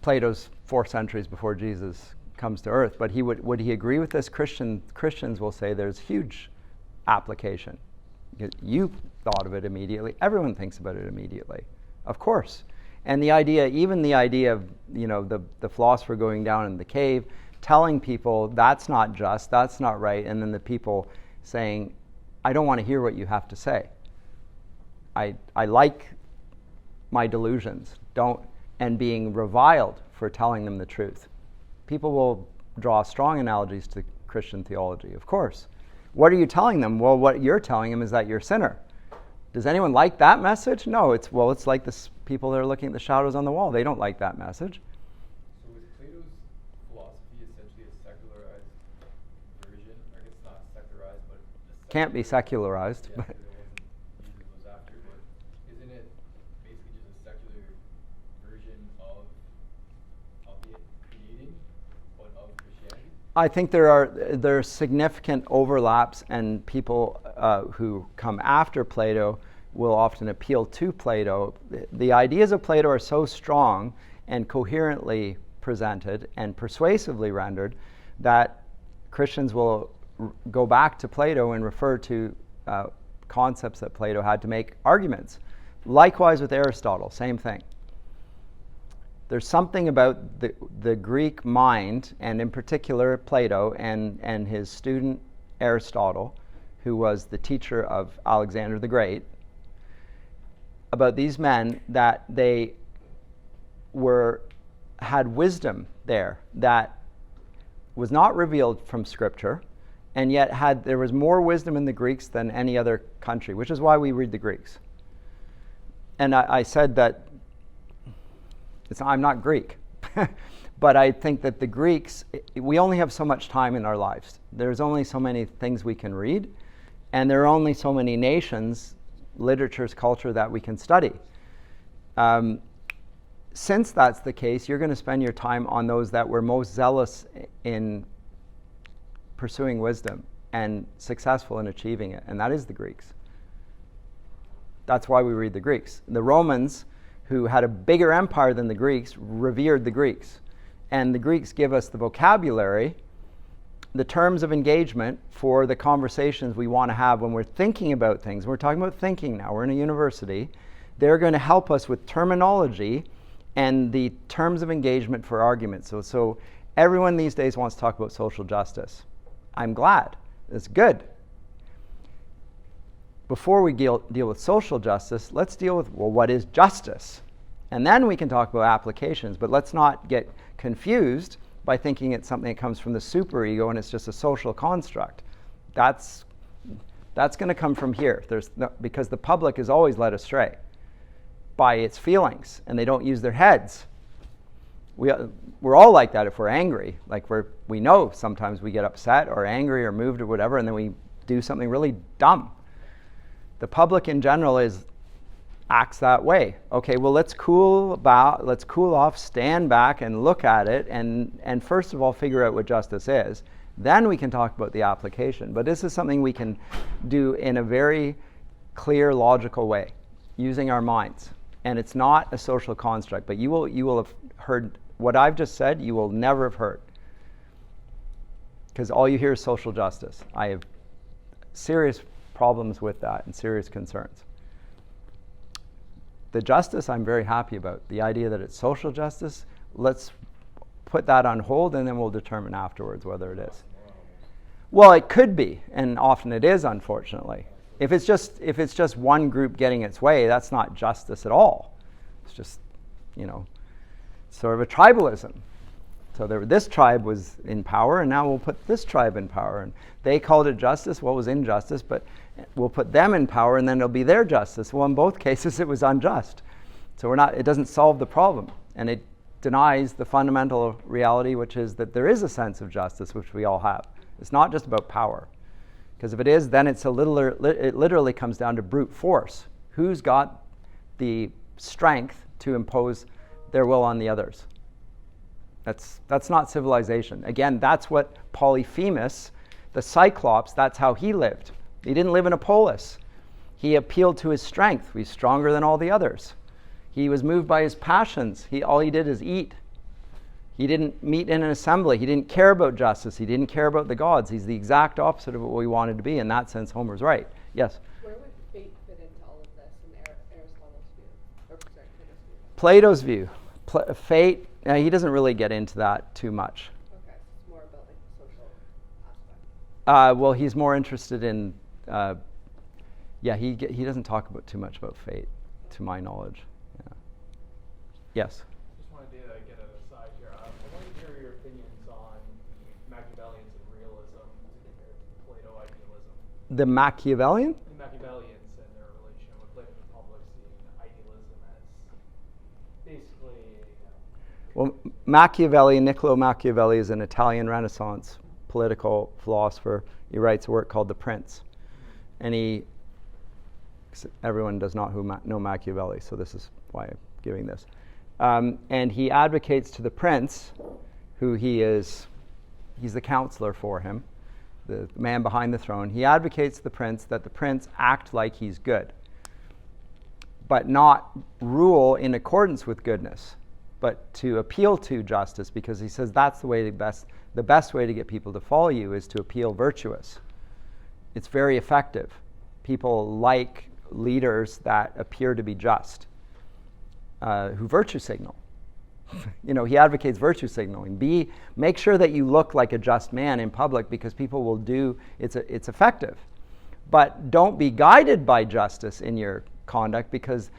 Plato's 4 centuries before Jesus comes to earth, but would he agree with this? Christians will say there's huge application. You thought of it immediately. Everyone thinks about it immediately. Of course. And even the idea of, the philosopher going down in the cave, telling people that's not just, that's not right, and then the people saying, I don't want to hear what you have to say. I like my delusions, and being reviled for telling them the truth. People will draw strong analogies to Christian theology, of course. What are you telling them? Well, what you're telling them is that you're a sinner. Does anyone like that message? No, it's like this people that are looking at the shadows on the wall. They don't like that message. So is Plato's philosophy essentially a secularized version? I guess not secularized, but Can't be secularized. Yeah, But Jesus was after, but isn't it basically just a secular version of, albeit creating, but of Christianity? I think there are significant overlaps, and people who come after Plato will often appeal to Plato. The ideas of Plato are so strong and coherently presented and persuasively rendered that Christians will go back to Plato and refer to concepts that Plato had to make arguments. Likewise with Aristotle, same thing. There's something about the Greek mind, and in particular Plato and his student Aristotle, who was the teacher of Alexander the Great, about these men, that they had wisdom there that was not revealed from Scripture, and yet there was more wisdom in the Greeks than any other country, which is why we read the Greeks. And I said that I'm not Greek, but I think that the Greeks, we only have so much time in our lives. There's only so many things we can read, and there are only so many nations, literatures, culture that we can study. Since that's the case, you're going to spend your time on those that were most zealous in pursuing wisdom and successful in achieving it, and that is the Greeks. That's why we read the Greeks. The Romans, who had a bigger empire than the Greeks, revered the Greeks. And the Greeks give us the vocabulary the terms of engagement for the conversations we want to have when we're thinking about things. We're talking about thinking now. We're in a university. They're going to help us with terminology and the terms of engagement for arguments. So everyone these days wants to talk about social justice. I'm glad. It's good. Before we deal with social justice, let's deal with, well, what is justice? And then we can talk about applications, but let's not get confused by thinking it's something that comes from the superego and it's just a social construct. That's going to come from here. Because the public is always led astray by its feelings, and they don't use their heads. We're all like that if we're angry. Like we know sometimes we get upset or angry or moved or whatever, and then we do something really dumb. The public in general acts that way. Okay, well, let's cool off, stand back and look at it, and first of all figure out what justice is. Then we can talk about the application. But this is something we can do in a very clear, logical way, using our minds. And it's not a social construct, but you will have heard what I've just said, you will never have heard. Because all you hear is social justice. I have serious problems with that and serious concerns. The justice I'm very happy about. The idea that it's social justice, let's put that on hold and then we'll determine afterwards whether it is. Well, it could be, and often it is, unfortunately. If it's just one group getting its way, that's not justice at all. It's just, sort of a tribalism. So this tribe was in power, and now we'll put this tribe in power. And they called it justice. Well, it was injustice, but we'll put them in power, and then it'll be their justice. Well, in both cases, it was unjust. So it doesn't solve the problem. And it denies the fundamental reality, which is that there is a sense of justice, which we all have. It's not just about power. Because if it is, then it literally comes down to brute force. Who's got the strength to impose their will on the others? That's not civilization. Again, that's what Polyphemus, the Cyclops, that's how he lived. He didn't live in a polis. He appealed to his strength. He's stronger than all the others. He was moved by his passions. All he did is eat. He didn't meet in an assembly. He didn't care about justice. He didn't care about the gods. He's the exact opposite of what we wanted to be. In that sense, Homer's right. Yes? Where would fate fit into all of this in Aristotle's view? Or sorry, Plato's Plato's view? view. Fate, he doesn't really get into that too much. Okay, it's more about like the social aspect. Well, he's more interested in, he doesn't talk about too much about fate, to my knowledge. Yeah. Yes? Just wanted to get an aside here. I wanted to hear your opinions on the Machiavellians and realism compared to Plato idealism. The Machiavellian? The Machiavellians and their relation with Plato Republic, seeing idealism as basically. Well, Niccolo Machiavelli is an Italian Renaissance political philosopher. He writes a work called The Prince. And everyone does not know Machiavelli, so this is why I'm giving this. And he advocates to the prince, who he's the counselor for him, the man behind the throne. He advocates to the prince that the prince act like he's good, but not rule in accordance with goodness, but to appeal to justice, because he says that's the best way to get people to follow you is to appeal virtuous. It's very effective. People like leaders that appear to be just, who virtue signal. He advocates virtue signaling. Make sure that you look like a just man in public, because people will do, it's effective. But don't be guided by justice in your conduct, because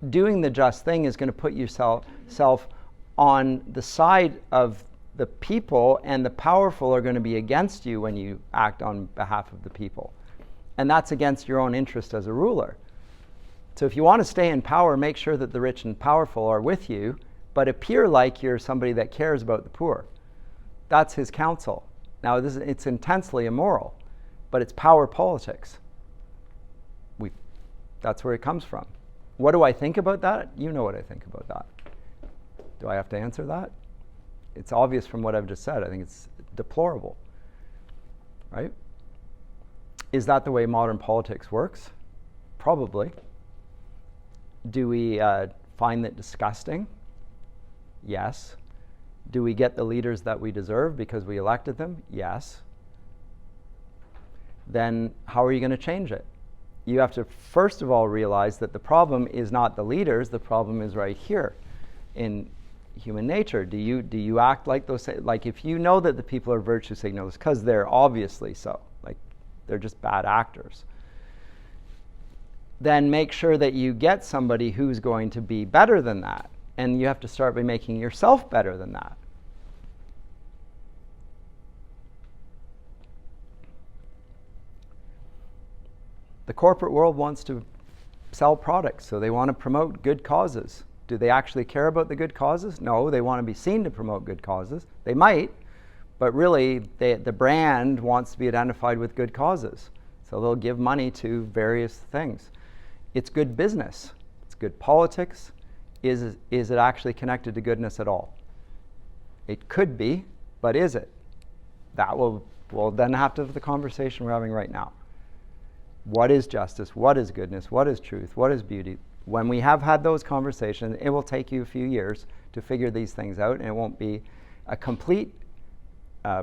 doing the just thing is going to put yourself on the side of the people, and the powerful are going to be against you when you act on behalf of the people. And that's against your own interest as a ruler. So if you want to stay in power, make sure that the rich and powerful are with you, but appear like you're somebody that cares about the poor. That's his counsel. Now, it's intensely immoral, but it's power politics. That's where it comes from. What do I think about that? You know what I think about that. Do I have to answer that? It's obvious from what I've just said. I think it's deplorable, right? Is that the way modern politics works? Probably. Do we find that disgusting? Yes. Do we get the leaders that we deserve because we elected them? Yes. then how are you going to change it? You have to first of all realize that the problem is not the leaders, the problem is right here in human nature. Do you act like those, like if you know that the people are virtue signalers, because they're obviously so, like they're just bad actors, then make sure that you get somebody who's going to be better than that. And you have to start by making yourself better than that. The corporate world wants to sell products, so they want to promote good causes. Do they actually care about the good causes? No, they want to be seen to promote good causes. They might, but really the brand wants to be identified with good causes. So they'll give money to various things. It's good business. It's good politics. Is it actually connected to goodness at all? It could be, but is it? That we'll then have to have the conversation we're having right now. What is justice? What is goodness? What is truth? What is beauty? When we have had those conversations, it will take you a few years to figure these things out, and it won't be a complete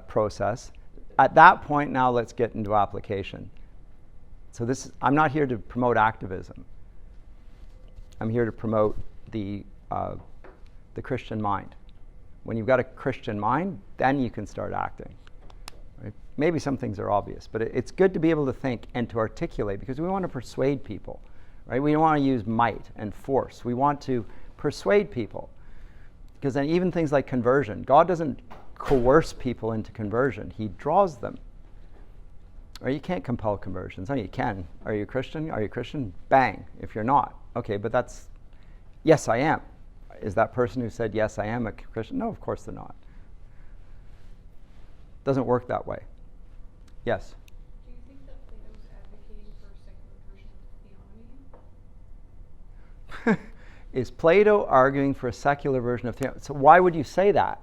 process. At that point, now let's get into application. So I'm not here to promote activism. I'm here to promote the Christian mind. When you've got a Christian mind, then you can start acting. Right? Maybe some things are obvious, but it's good to be able to think and to articulate, because we want to persuade people. Right? We don't want to use might and force. We want to persuade people. Because then even things like conversion, God doesn't coerce people into conversion. He draws them. Or you can't compel conversions. No, you can. Are you a Christian? Are you a Christian? Bang. If you're not. Okay, but that's, yes, I am. Is that person who said, yes, I am a Christian? No, of course they're not. Doesn't work that way. Yes? Do you think that Plato was advocating for a secular version of theonomy? Is Plato arguing for a secular version of theonomy? So why would you say that?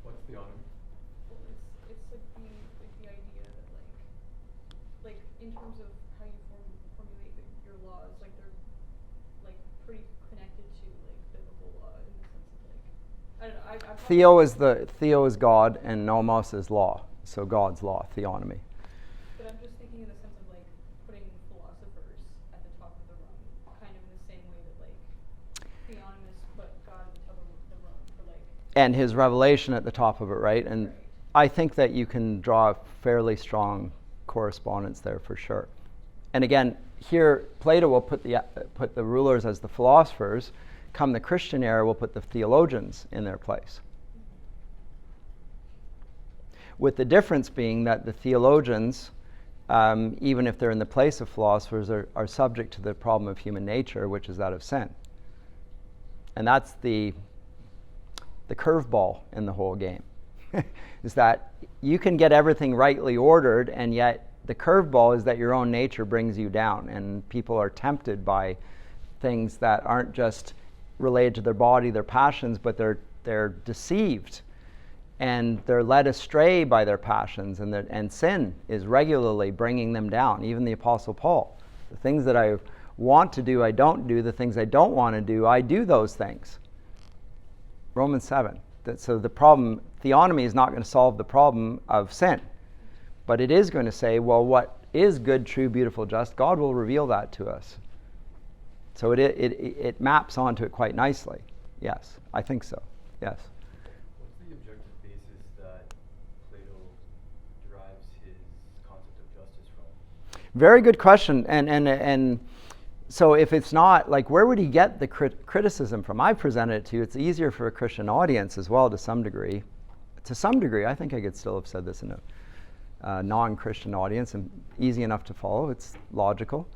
What's theonomy? Well, it's like the idea that like in terms of how you formulate your laws, like they're like pretty connected to like biblical law in the sense of like, I don't know. Theo is God and nomos is law. So God's law, theonomy. But I'm just thinking in the sense of like putting philosophers at the top of the rung, kind of in the same way that like theonomists put God at the top of the rung for like. And his revelation at the top of it, right? And Right. I think that you can draw a fairly strong correspondence there for sure. And again, here Plato will put the rulers as the philosophers. Come the Christian era, we'll put the theologians in their place. With the difference being that the theologians, even if they're in the place of philosophers, are subject to the problem of human nature, which is that of sin. And that's the curveball in the whole game, is that you can get everything rightly ordered, and yet the curveball is that your own nature brings you down, and people are tempted by things that aren't just related to their body, their passions, but they're deceived. And they're led astray by their passions, and sin is regularly bringing them down. Even the Apostle Paul. The things that I want to do, I don't do. The things I don't want to do, I do those things. Romans 7. So the problem, theonomy is not going to solve the problem of sin. But it is going to say, well, what is good, true, beautiful, just? God will reveal that to us. So it maps onto it quite nicely. Yes, I think so. Yes. What's the objective basis that Plato derives his concept of justice from? Very good question. And so if it's not, like, where would he get the criticism from? I presented it to you. It's easier for a Christian audience as well to some degree. To some degree, I think I could still have said this in a non-Christian audience, and easy enough to follow. It's logical.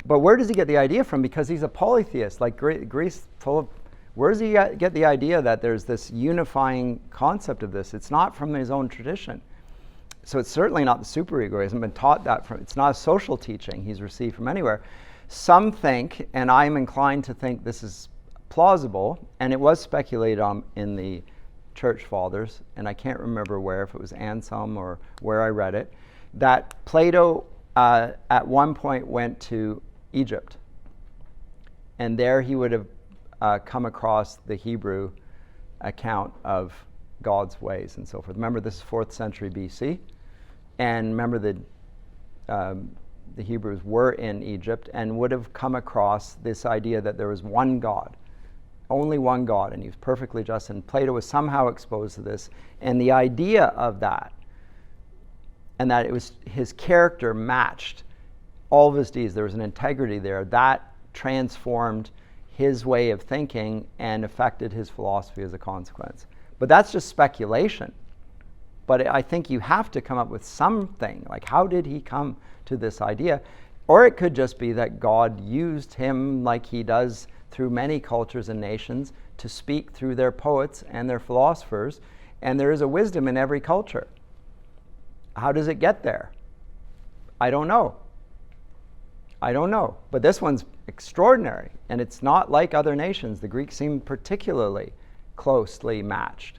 But where does he get the idea from? Because he's a polytheist, like Greece full of... Where does he get the idea that there's this unifying concept of this? It's not from his own tradition. So it's certainly not the superego. He hasn't been taught that from... It's not a social teaching he's received from anywhere. Some think, and I'm inclined to think this is plausible, and it was speculated on in the Church Fathers, and I can't remember where, if it was Anselm or where I read it, that Plato at one point went to Egypt, and there he would have come across the Hebrew account of God's ways and so forth. Remember, this is 4th century BC, And remember, the Hebrews were in Egypt and would have come across this idea that there was one God, only one God, and he was perfectly just. And Plato was somehow exposed to this. And the idea of that, and that it was his character matched all of his deeds, there was an integrity there, that transformed his way of thinking and affected his philosophy as a consequence. But that's just speculation. But I think you have to come up with something, like how did he come to this idea? Or it could just be that God used him like he does through many cultures and nations to speak through their poets and their philosophers, and there is a wisdom in every culture. How does it get there? I don't know. But this one's extraordinary, and it's not like other nations. The Greeks seem particularly closely matched.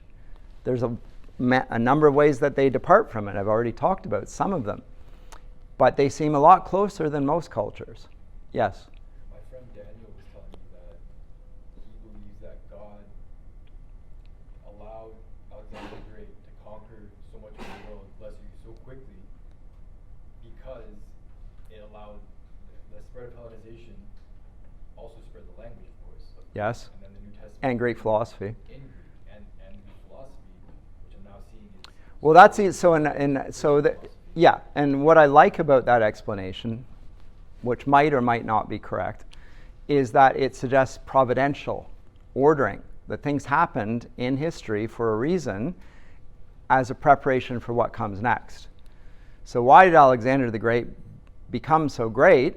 There's a number of ways that they depart from it. I've already talked about some of them. But they seem a lot closer than most cultures. Yes? My friend Daniel was telling me that he believes that God allowed Alexander the Great to conquer so much of the world, lesser so quickly, because it allowed the spread of Hellenization, also spread the language, of course. Yes. And then the New Testament. And Greek philosophy. In Greek, and Greek philosophy, which I'm now seeing is. Well, that's it. Yeah, and what I like about that explanation, which might or might not be correct, is that it suggests providential ordering, that things happened in history for a reason as a preparation for what comes next. So why did Alexander the Great become so great?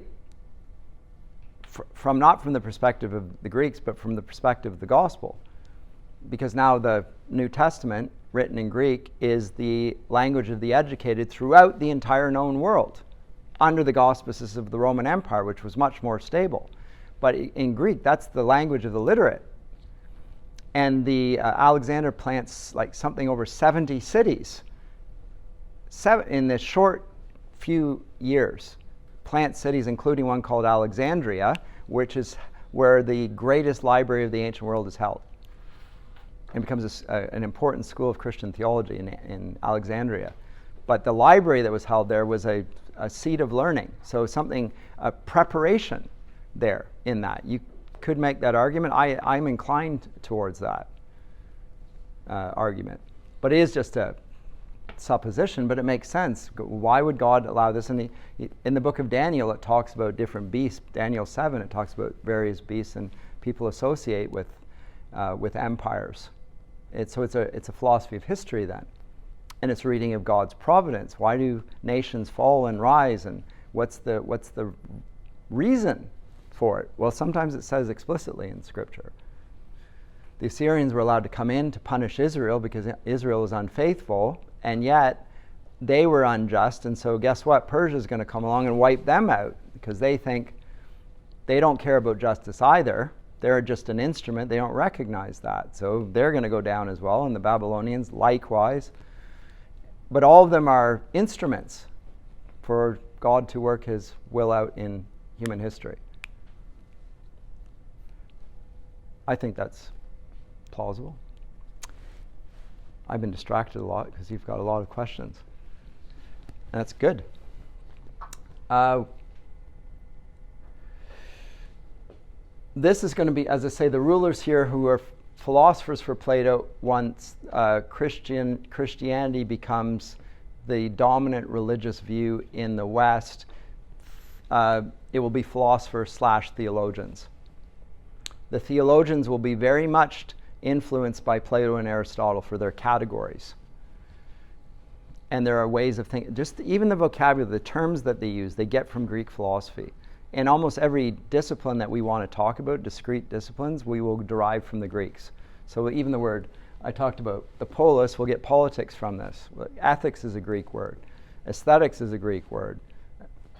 Not from the perspective of the Greeks, but from the perspective of the gospel. Because now the New Testament, written in Greek, is the language of the educated throughout the entire known world, under the auspices of the Roman Empire, which was much more stable. But in Greek, that's the language of the literate. And the Alexander plants like something over 70 cities in this short few years. Plant cities, including one called Alexandria, which is where the greatest library of the ancient world is held. It becomes an important school of Christian theology in Alexandria. But the library that was held there was a seat of learning. So a preparation there in that. You could make that argument. I'm inclined towards that argument. But it is just a supposition, but it makes sense. Why would God allow this? In the book of Daniel, it talks about different beasts. Daniel 7, it talks about various beasts and people associate with empires. It's a philosophy of history then, and it's a reading of God's providence. Why do nations fall and rise, and what's the reason for it? Well, sometimes it says explicitly in Scripture. The Assyrians were allowed to come in to punish Israel because Israel was unfaithful, and yet they were unjust, and so guess what? Persia's going to come along and wipe them out because they think they don't care about justice either. They're just an instrument. They don't recognize that. So they're going to go down as well, and the Babylonians likewise. But all of them are instruments for God to work his will out in human history. I think that's plausible. I've been distracted a lot because you've got a lot of questions. And that's good. This is going to be, as I say, the rulers here who are philosophers for Plato. Once Christianity becomes the dominant religious view in the West, it will be philosophers / theologians. The theologians will be very much influenced by Plato and Aristotle for their categories. And there are ways of thinking, just even the vocabulary, the terms that they use, they get from Greek philosophy. And almost every discipline that we want to talk about, discrete disciplines, we will derive from the Greeks. So even the word I talked about, the polis, we'll get politics from this. Ethics is a Greek word. Aesthetics is a Greek word.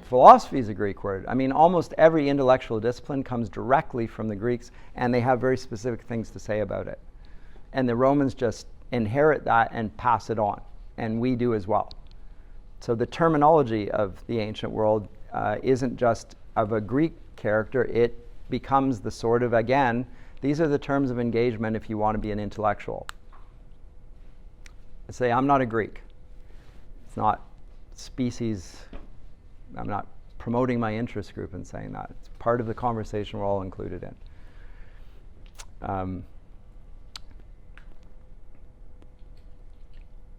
Philosophy is a Greek word. I mean, almost every intellectual discipline comes directly from the Greeks, and they have very specific things to say about it. And the Romans just inherit that and pass it on, and we do as well. So the terminology of the ancient world isn't just of a Greek character. It becomes the sort of, again, these are the terms of engagement if you want to be an intellectual. I say, I'm not a Greek. It's not species. I'm not promoting my interest group in saying that. It's part of the conversation we're all included in.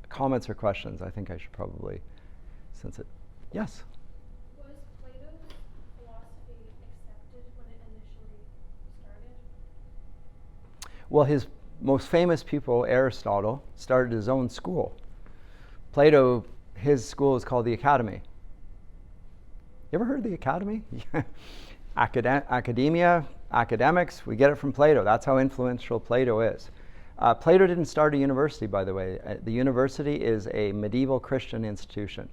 Comments or questions? I think I should probably, since it, yes? Was Plato's philosophy accepted when it initially started? Well, his most famous pupil, Aristotle, started his own school. Plato, his school is called the Academy. You ever heard of the Academy? Academia, academics, we get it from Plato. That's how influential Plato is. Plato didn't start a university, by the way. The university is a medieval Christian institution,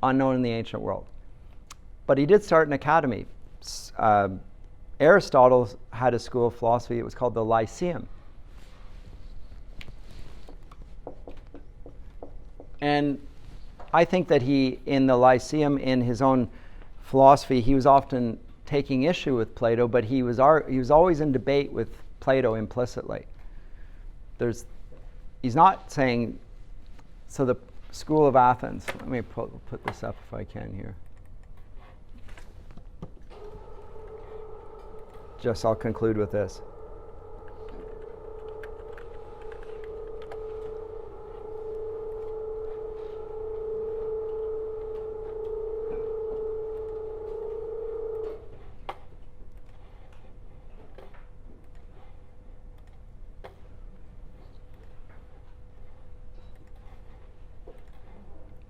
unknown in the ancient world. But he did start an academy. Aristotle had a school of philosophy. It was called the Lyceum. And I think that he, in the Lyceum, in his own philosophy, he was often taking issue with Plato, but he was always in debate with Plato implicitly. He's not saying, so the School of Athens, let me put this up if I can here. Just I'll conclude with this.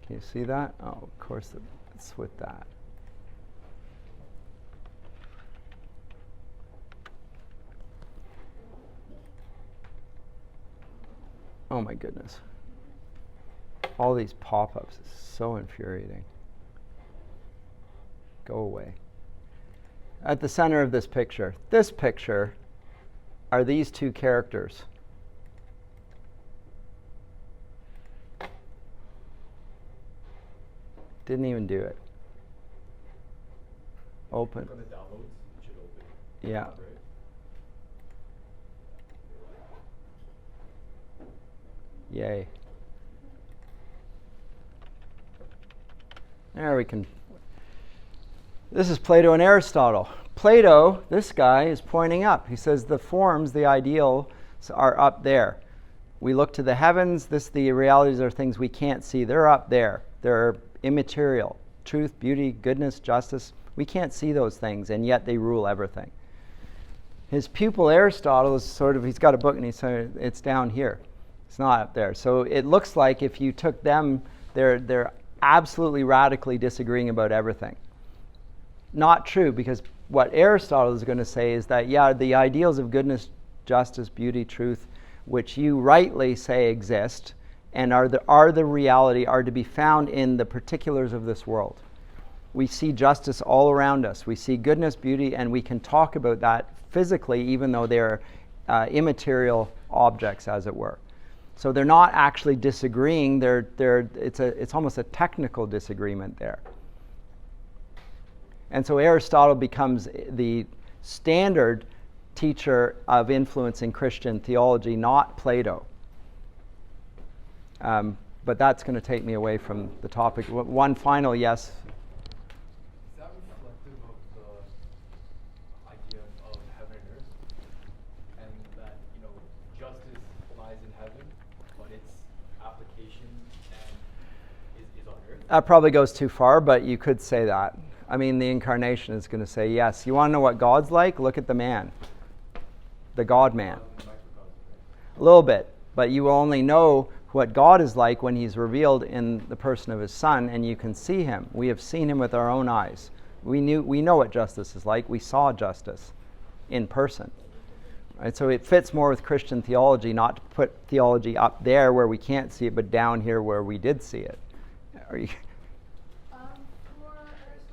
Can you see that? Oh, of course, it's with that. Oh my goodness. All these pop-ups is so infuriating. Go away. At the center of this picture are these two characters. Didn't even do it. Open. On the downloads, it should open. Yeah. Right. Yay. There we can. This is Plato and Aristotle. Plato, this guy, is pointing up. He says the forms, the ideals, are up there. We look to the heavens. The realities are things we can't see. They're up there. They're immaterial. Truth, beauty, goodness, justice. We can't see those things, and yet they rule everything. His pupil Aristotle is he's got a book, and he said it's down here. It's not up there. So it looks like if you took them, they're absolutely radically disagreeing about everything. Not true, because what Aristotle is going to say is that, the ideals of goodness, justice, beauty, truth, which you rightly say exist, and are the reality, are to be found in the particulars of this world. We see justice all around us. We see goodness, beauty, and we can talk about that physically, even though they're immaterial objects, as it were. So they're not actually disagreeing. It's almost a technical disagreement there. And so Aristotle becomes the standard teacher of influence in Christian theology, not Plato. But that's going to take me away from the topic. One final yes. Is that reflective of the idea of heaven and earth? And that, justice lies in heaven, but its application is on earth? That probably goes too far, but you could say that. I mean, the incarnation is going to say, yes, you want to know what God's like? Look at the man, the God-man. A little bit, but you will only know what God is like when he's revealed in the person of his Son, and you can see him. We have seen him with our own eyes. We know what justice is like. We saw justice in person. Right? So it fits more with Christian theology, not to put theology up there where we can't see it, but down here where we did see it.